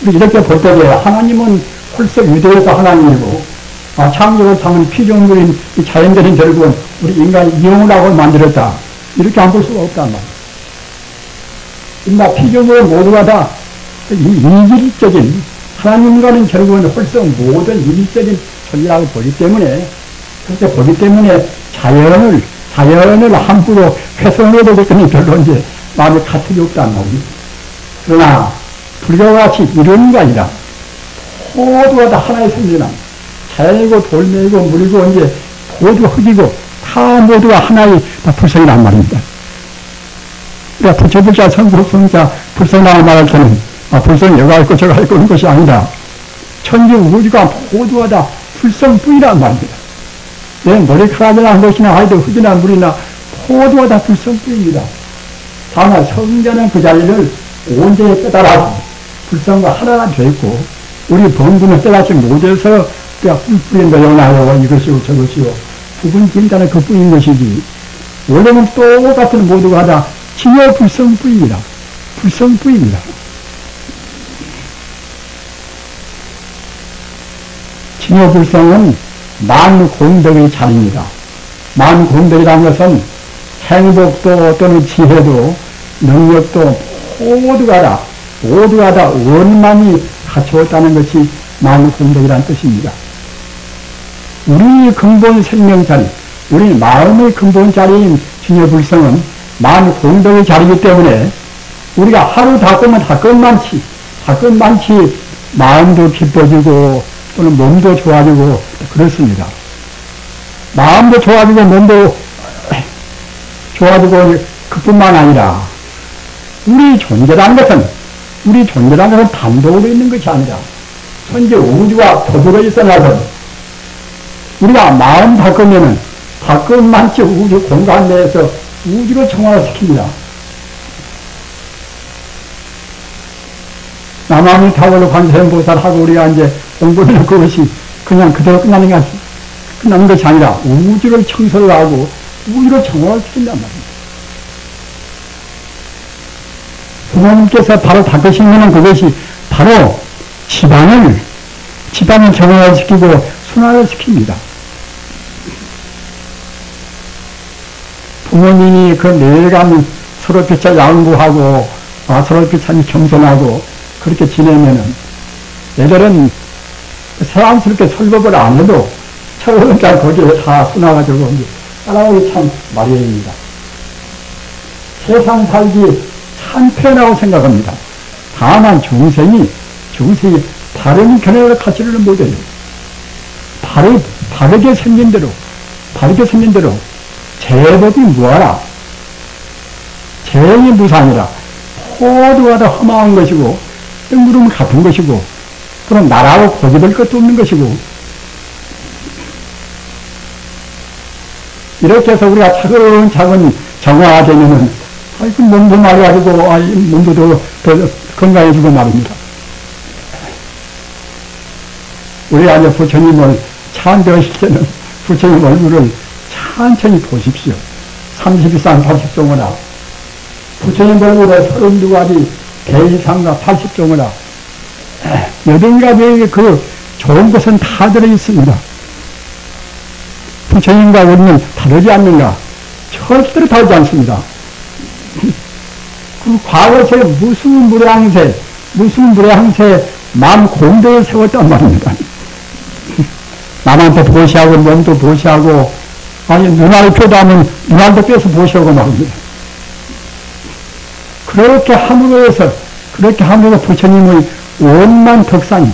이렇게 볼 때에 하나님은 홀썩 유대에서 하나님이고 창조를 담은 피조물인 이 자연들은 결국은 우리 인간이 이용을 하고 만들었다. 이렇게 안 볼 수가 없단 말이야. 인마 피조물 모두가 다 이질적인 하나님과는 결국은 홀썩 모든 이질적인 존재라고 보기 때문에 그렇게 보기 때문에 자연을 함부로 훼손해도 되거니 별로 이제 마음에 가책이 없단 말이야. 그러나 불교와 같이 이런 게 아니라 모두가 다 하나의 생존함 자연이고 돌멩이고 물이고 이제 모두 흙이고 다 모두가 하나의 다 불성이란 말입니다. 그러니까 부처불자 성불성자 불성이라고 말할 때는 불성이 여가 있고 저가 있고 그런 것이 아니라 천지 우주가 모두가 다 불성뿐이란 말입니다. 내 머리카락이나 것이나 하여도 흙이나 물이나 모두가 다 불성뿐입니다. 다만 성자는 그 자리를 온전히 깨달아서 불성과 하나가 되었고, 우리 본분은 깨닫지 못해서 그냥 뿔뿔이 내려나요. 이것이요, 저것이요. 부분 진단은 그 뿐인 것이지. 원래는 똑같은 모두가 다 진여 불성뿐입니다. 불성뿐입니다. 진여 불성은 만공덕의 자리입니다. 만공덕이라는 것은 행복도 또는 지혜도 능력도 모두가 다 원만히 갖추었다는 것이 만공덕이라는 뜻입니다. 우리 근본 생명 자리, 우리 마음의 근본 자리인 진여불성은 만공덕의 자리이기 때문에 우리가 하루 닦으면 닦은만치 마음도 기뻐지고 또는 몸도 좋아지고 그렇습니다. 마음도 좋아지고 몸도 좋아지고 그뿐만 아니라 우리 존재라는 것은 단독으로 있는 것이 아니라 현재 우주와 더불어 있어나서 우리가 마음 바꾸면은 바꾼만치 우주 공간 내에서 우주로 청화시킵니다. 남한이 타월로 관세음보살하고 우리가 이제 공부하는 그것이 그냥 그대로 끝나는 것이 아니라 우주를 청소를 하고 우주로 청화를 시킨단 말입니다. 부모님께서 바로 닦으시면 그것이 바로 집안을 정화를 시키고 순화를 시킵니다. 부모님이 그 내간 서로 피차 양보하고 서로 피차 겸손하고 그렇게 지내면은 애들은 사랑스럽게 설법을 안 해도 철저히 거기에 다 순화가지고 따라오기 참 마련입니다. 세상 살기 참 편하고 생각합니다. 다만 중생이 바른 견해를 갖지를 못해요. 바르게 생긴 대로 제법이 무하라. 제행이 무상이라. 모두가 다 허망한 것이고 뜬구름 같은 것이고 또는 나라고 고집할 것도 없는 것이고 이렇게 해서 우리가 차근차근 정화되면은 몸도 말해가지고 몸도 더 건강해지고 말입니다. 우리가 이제 부처님을 찬대하실 때는 부처님 얼굴을 천천히 보십시오. 32상 80종이나 부처님 얼굴에 32가지 개의상과 80종이나 8가지의 그 좋은 것은 다 들어있습니다. 부처님과 우리는 다르지 않는가? 절대로 다르지 않습니다. 그 과거에 무슨 무량세 마음 공덕을 세웠단 말입니다. 남한테 보시하고 몸도 보시하고 눈알을 표도하면 눈알도 빼서 보시하고 말입니다. 그렇게 함으로해서 부처님의 원만스러운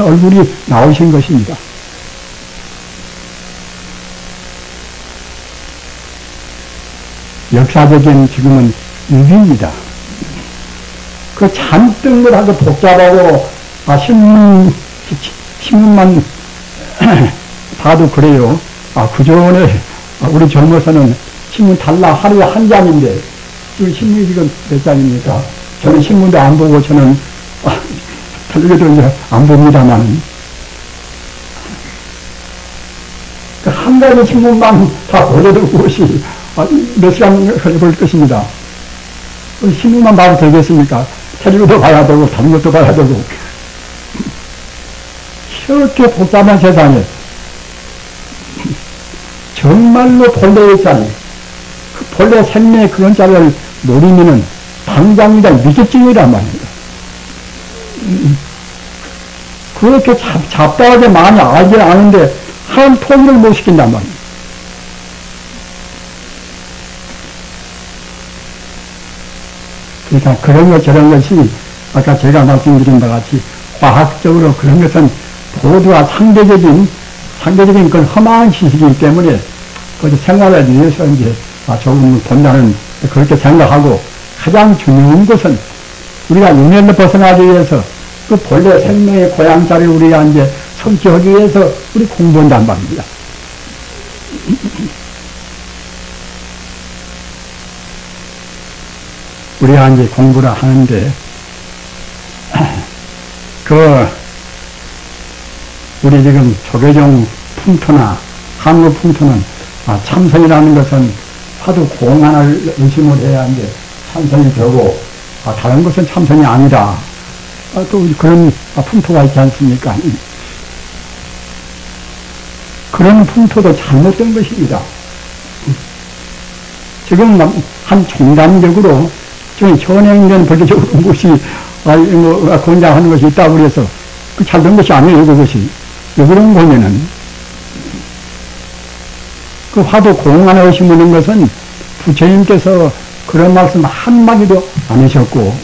얼굴이 나오신 것입니다. 역사적인 지금은 유비입니다. 그 잔뜩 하고 복잡하고 신문만 봐도 그래요. 그전에 우리 젊어서는 신문 달라 하루에 한 장인데 지금 신문이 지금 몇 장입니까? 저는 신문도 안 보고 저는 텔레비도 이제 안 봅니다만 한 가지 신문만 다 보려도 그것이 몇 시간 걸릴 것입니다. 신문만 봐도 되겠습니까? 텔레비도 봐야 되고 다른 것도 봐야 되고 이렇게 복잡한 세상에 정말로 본래의 자리, 그 본래 생명의 그런 자리를 노리면은 당장이다 미적증이란 말입니다. 그렇게 잡다하게 많이 알지 않은데 한 통일을 못 시킨단 말입니다. 그러니까 그런 것 저런 것이 아까 제가 말씀드린 바와 같이 과학적으로 그런 것은 모두가 상대적인 그런 험한 지식이기 때문에 그 생활을 위해서 이제 조금 본다는 그렇게 생각하고 가장 중요한 것은 우리가 윤회를 벗어나기 위해서 그 본래 생명의 고향자리 우리가 이제 성취하기 위해서 우리 공부한단 말입니다. 우리가 이제 공부를 하는데, 우리 지금 조계종 풍토나 한국 풍토는, 참선이라는 것은 화두 공안을 의심을 해야 하는데, 참선이 되고, 다른 것은 참선이 아니다. 또 그런 풍토가 있지 않습니까? 그런 풍토도 잘못된 것입니다. 지금 한 종단적으로 좀 현행된 법적으로 것이 권장하는 것이 있다고 그래서 그 잘된 것이 아니에요. 그것이 왜 그런 거냐면 그 화두 공안을 심는 것은 부처님께서 그런 말씀 한마디도 안 하셨고,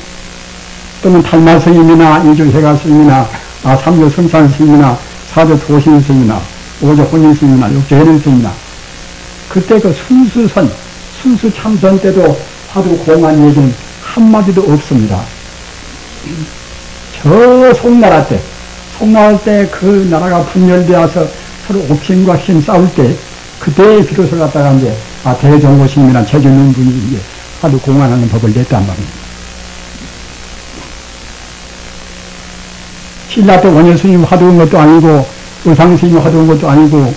또는 탈마 스님이나 이조 해가 스님이나 삼조 성산 스님이나 사조 도신 스님이나 오조 혼인 스님이나 육조 해능 스님이나 그때 그 순수 참선 때도 화두 공안 얘기는 한마디도 없습니다. 저 송나라 때 그 나라가 분열되어서 서로 옥신과 신 싸울 때, 그때에 비로소 갖다가 이제, 대종고 스님이나 제주는 분이 이제 화두 공안하는 법을 냈단 말입니다. 신라 때 원효 스님 화두인 것도 아니고, 의상 스님 화두인 것도 아니고,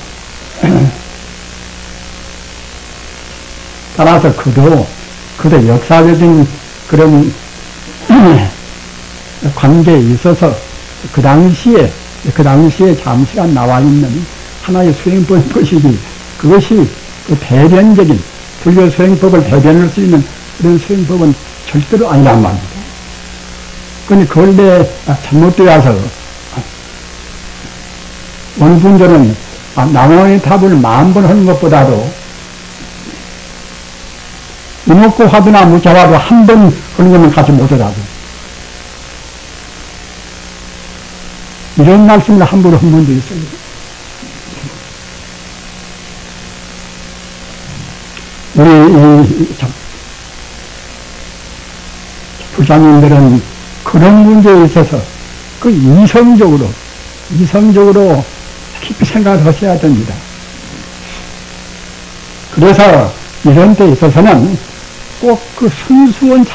따라서 그도 역사적인 그런 관계에 있어서 그 당시에 잠시간 나와 있는 하나의 수행법이지, 그것이 그 대변적인 불교 수행법을 대변할 수 있는 그런 수행법은 절대로 아니란 말입니다. 그런데 그걸 잘못되어서 어느 분들은 남원의 탑을 10,000번 하는 것보다도 이목구 화두나 무자화도 한 번 하는 것만 가지 못하더라도 이런 말씀을 함부로 한 분도 있어요. 우리 부자님들은 그런 문제에 있어서 그 이성적으로 깊이 생각을 하셔야 됩니다. 그래서 이런 데 있어서는 꼭 그 순수한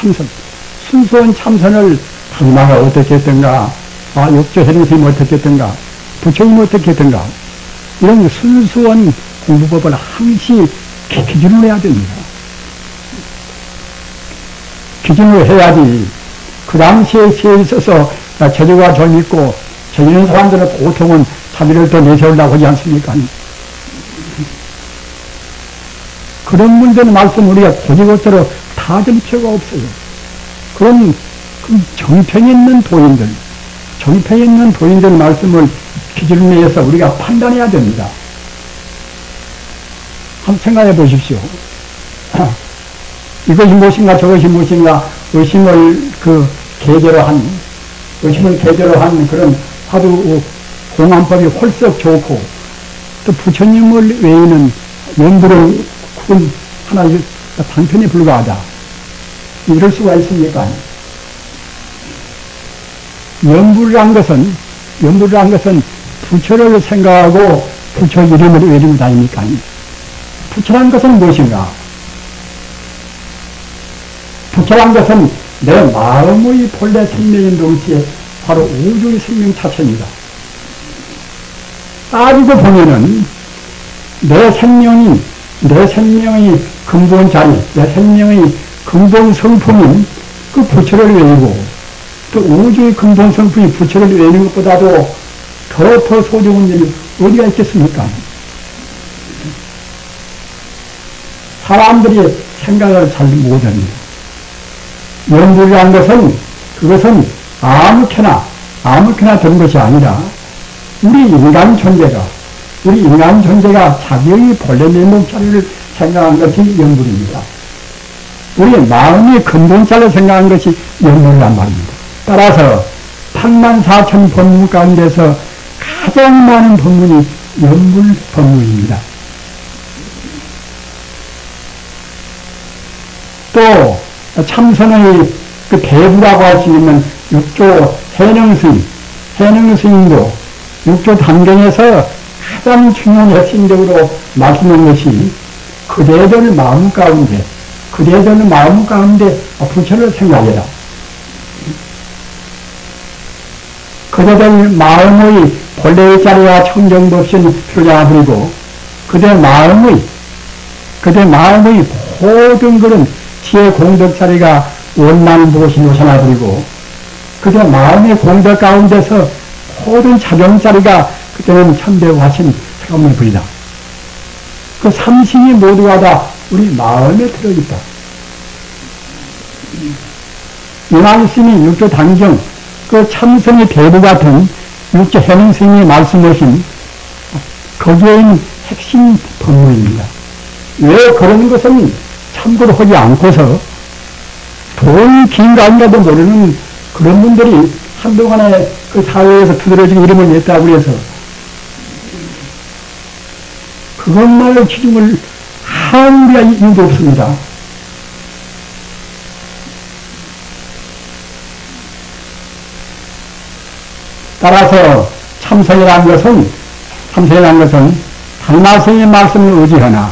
참선을 부마가 어떻게 했던가, 육조 해능스님이 어떻게 했던가, 부처님이 어떻게 했던가, 이런 순수한 공부법을 항시 기준으로 해야 됩니다. 기준으로 해야지. 그 당시에 시에 있어서 제주가 좀 있고, 제주 있는 사람들은 보통은 자기를 더 내세우려고 하지 않습니까? 그런 문제는 말씀 우리가 고지고대로 다 될 필요가 없어요. 그런 정평 있는 도인들 말씀을 기준으로 해서 우리가 판단해야 됩니다. 한번 생각해 보십시오. 이것이 무엇인가 저것이 무엇인가 의심을 계제로 한 그런 화두 공안법이 홀썩 좋고, 또 부처님을 외에는 연부를 그건 하나의 방편에 불과하다. 이럴 수가 있습니까? 연부란 것은 부처를 생각하고 부처 이름을 외리고 다니니까. 부처란 것은 무엇인가? 부처란 것은 내 마음의 본래 생명인 동시에 바로 우주의 생명 자체입니다. 따지고 보면은 내 생명의 근본 자리, 내 생명의 근본 성품인 그 부처를 외우고, 또 우주의 근본 성품이 부처를 외우는 것보다도 더 소중한 일이 어디가 있겠습니까? 사람들이 생각을 잘 못합니다. 연불이라는 것은, 그것은 아무렇게나 된 것이 아니라, 우리 인간 존재가 자기의 본래 면목자리를 생각한 것이 연불입니다. 우리 마음의 근본자를 생각한 것이 연불이란 말입니다. 따라서 84,000 법문 가운데서 가장 많은 법문이 연불 법문입니다. 또 참선의 그 대부라고 할 수 있는 육조 해능스님도 육조 단경에서 가장 중요한 핵심적으로 말씀한 것이 그대들 마음 가운데 그대에는 마음 가운데 부처를 생각해라. 그대들 마음의 본래의 자리와 청정도 없이 표자버리고 그대 마음의 모든 그런 지혜 공덕 자리가 원만 무엇이 놓쳐놔버리고 그대 마음의 공덕 가운데서 모든 작용 자리가 그때는 천대화신 색업을 부리다. 그 삼신이 모두가 다 우리 마음에 들어있다. 이만스님이 육조 당정 그 참선의 대부 같은 육조 해능 스님이 말씀하신 거기에 있는 핵심 법문입니다. 왜 그런 것은 참고로 하지 않고서 돈 긴가인가도 모르는 그런 분들이 한동안에 그 사회에서 두드러지고 이름을 냈다고 해서 그것만을 기준을 한 이유도 없습니다. 따라서 참선이라는 것은 당나성의 말씀을 의지하나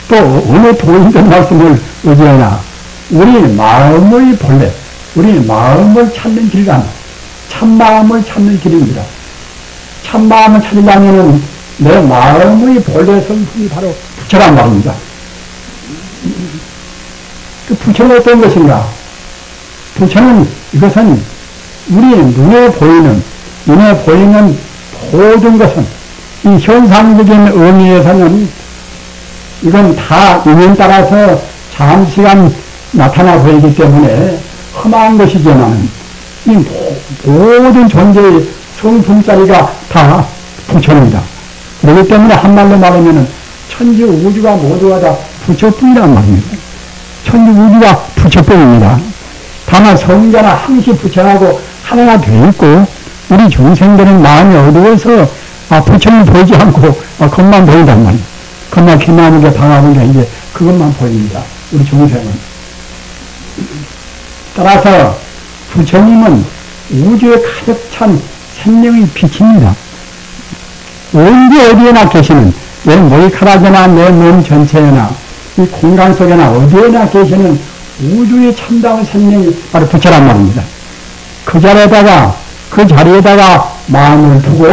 또 어느 도인들 말씀을 의지하나 우리 마음의 본래, 우리 마음을 찾는 길간, 참마음을 찾는 길입니다. 참마음을 찾으려면은 내 마음의 본래 성품이 바로 부처란 말입니다. 그 부처는 어떤 것인가? 부처는 이것은 우리 눈에 보이는 모든 것은 이 현상적인 의미에서는 이건 다 인연 따라서 잠시간 나타나 보이기 때문에 험한 것이지만 이 모든 존재의 성품자리가 다 부처입니다. 그렇기 때문에 한말로 말하면 천지 우주가 모두가 다 부처뿐이란 말입니다. 천지 우주가 부처뿐입니다. 다만 성자나 항시 부처하고 하나가 되어 있고 우리 중생들은 마음이 어두워서 부처는 보이지 않고 겉만 보인단 말이에요. 겉만 기나는 게 방황한 게 이제 그것만 보입니다. 우리 중생은. 따라서 부처님은 우주에 가득 찬 생명의 빛입니다. 언제 어디에나 계시는 내 머리카락이나 내 몸 전체에나 이 공간 속에나 어디에나 계시는 우주의 참다운 생명이 바로 부처란 말입니다. 그 자리에다가 마음을 두고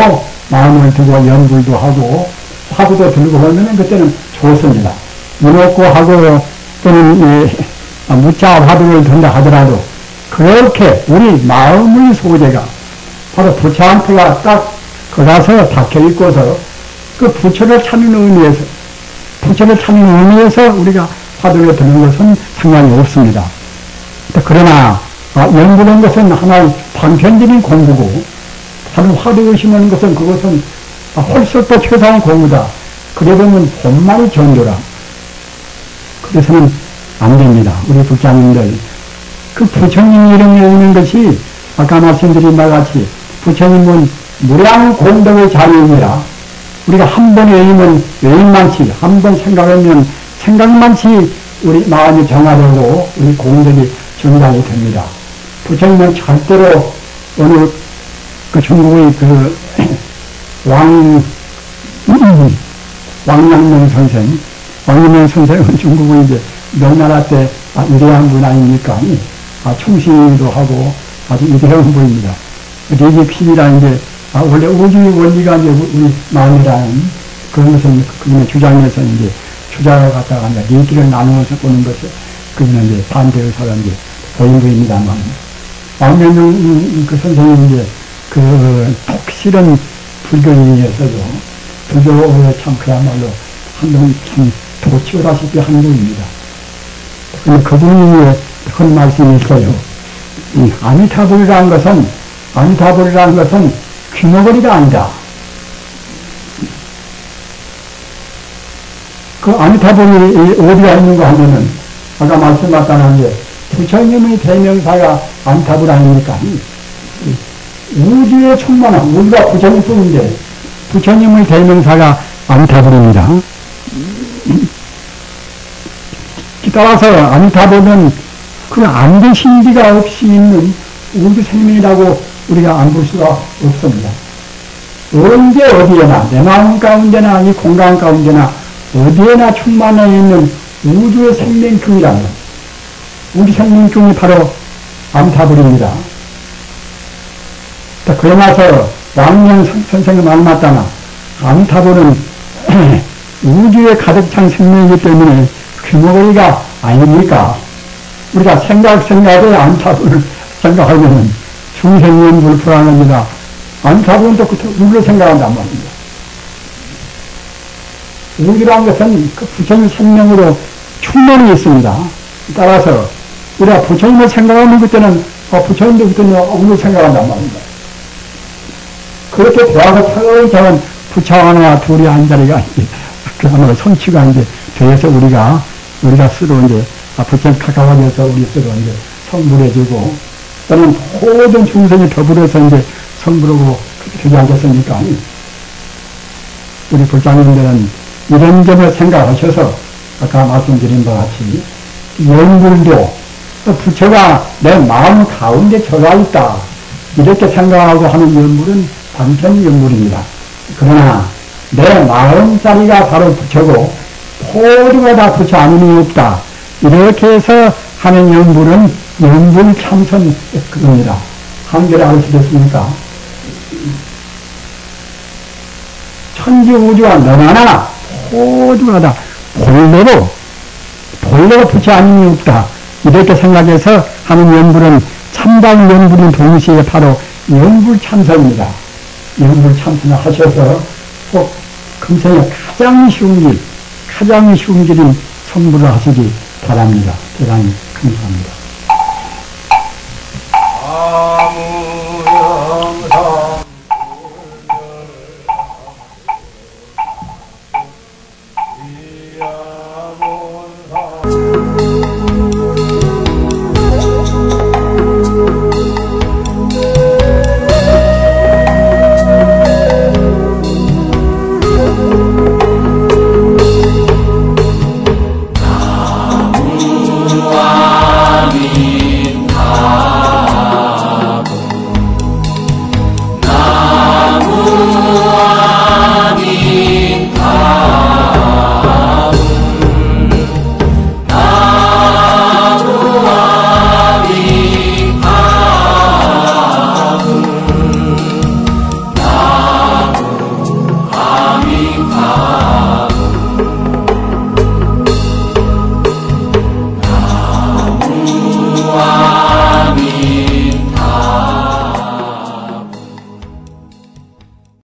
연불도 하고 화두도 들고 하면 그때는 좋습니다. 무겁고 하고 또는 무자 화두를 든다 하더라도 그렇게 우리 마음의 소재가 바로 부처한테가 딱 거기서 박혀있고서 그 부처를 찾는 의미에서 우리가 화두를 드는 것은 상관이 없습니다. 그러나 연구하는 것은 하나의 단편적인 공부고 다른 화두 의심하는 것은 그것은 훨씬 더 최상의 공부다. 그래 보면 본만이 전도라. 그래서는 안 됩니다. 우리 불자님들. 그 부처님 이름에 있는 것이 아까 말씀드린 바와 같이 부처님은 무량 공덕의 자리이니라. 우리가 한 번 외우면 외임만치, 한 번 생각하면 생각만치 우리 마음이 정화되고 우리 공덕이 증강이 됩니다. 부처님은 절대로 어느 그 중국의 그 왕양명 선생은 중국의 이제 명나라 때 위대한 분 아닙니까? 총시도 하고 아주 위대한 분입니다. 리기피이라는 게 원래 우주의 원리가 이제 우리 마음이라는 그런 것은 그분의 주장에서 이제 주장을 갖다가 이제 리기를 나누어서 보는 것을 그분은 이제 반대의 사람이 보인 분입니다만 왕명명 그 선생님이 이제 그 독실한 불교인이었어도 불교에 참 그야말로 한번 참 도치오다시피 한 분입니다. 근데 그분이 한 말씀이 있어요. 이 아미타불이라는 것은 귀머거리가 아니다. 그 아미타불이 어디가 있는가 하면은 아까 말씀하셨다는 게 부처님의 대명사가 아미타불 아닙니까? 우주에 충만한 우리가 부처님 뿐인데 부처님의 대명사가 아미타불입니다. 따라서 아미타불은 그 안된 신비가 없이 있는 우주 생명이라고 우리가 안 볼 수가 없습니다. 언제 어디에나 내 마음 가운데나 이 공간 가운데나 어디에나 충만해 있는 우주의 생명경이라는 것. 우리 생명중이 바로 암타불입니다. 그러 나서 왕년 선생님 말 맞다나 암타불은 우주에 가득 찬 생명이기 때문에 규모거리가 아닙니까? 우리가 생각에 암타불을 생각하면 중생연불 불안합니다. 암타불은 또 우주를 생각한단 말입니다. 우주라는 것은 그 부처님 생명으로 충만히 있습니다. 따라서 우리가 부처님을 생각하는 그때는 부처님도 그때는 우주를 생각한단 말입니다. 그렇게 대화가 차근차근 부처 하나 둘이 한 자리가 그야말로 성취가 이제 돼서 우리가 스스로 이제 부처님 가까워져서 우리 스스로 이제 성불해주고 또는 모든 중생이 더불어서 이제 성불하고 그렇게 되지 않겠습니까? 우리 불자님들은 이런 점을 생각하셔서 아까 말씀드린 바와 같이 연불도 부처가 내 마음 가운데 들어가 있다 이렇게 생각하고 하는 연불은 단편 연불입니다. 그러나 내 마음자리가 바로 부처고 모두가 다 부처 아님이 없다 이렇게 해서 하는 연불은 연불참선 그겁니다. 한결에 알으시겠습니까? 천지우주가 너무나 모두가 다 본래로 부처 아님이 없다 이렇게 생각해서 하는 연불은 참다운 연불인 동시에 바로 연불참선입니다. 연불참선을 하셔서 꼭 금생에 가장 쉬운 길인 성불을 하시기 바랍니다. 대단히 감사합니다.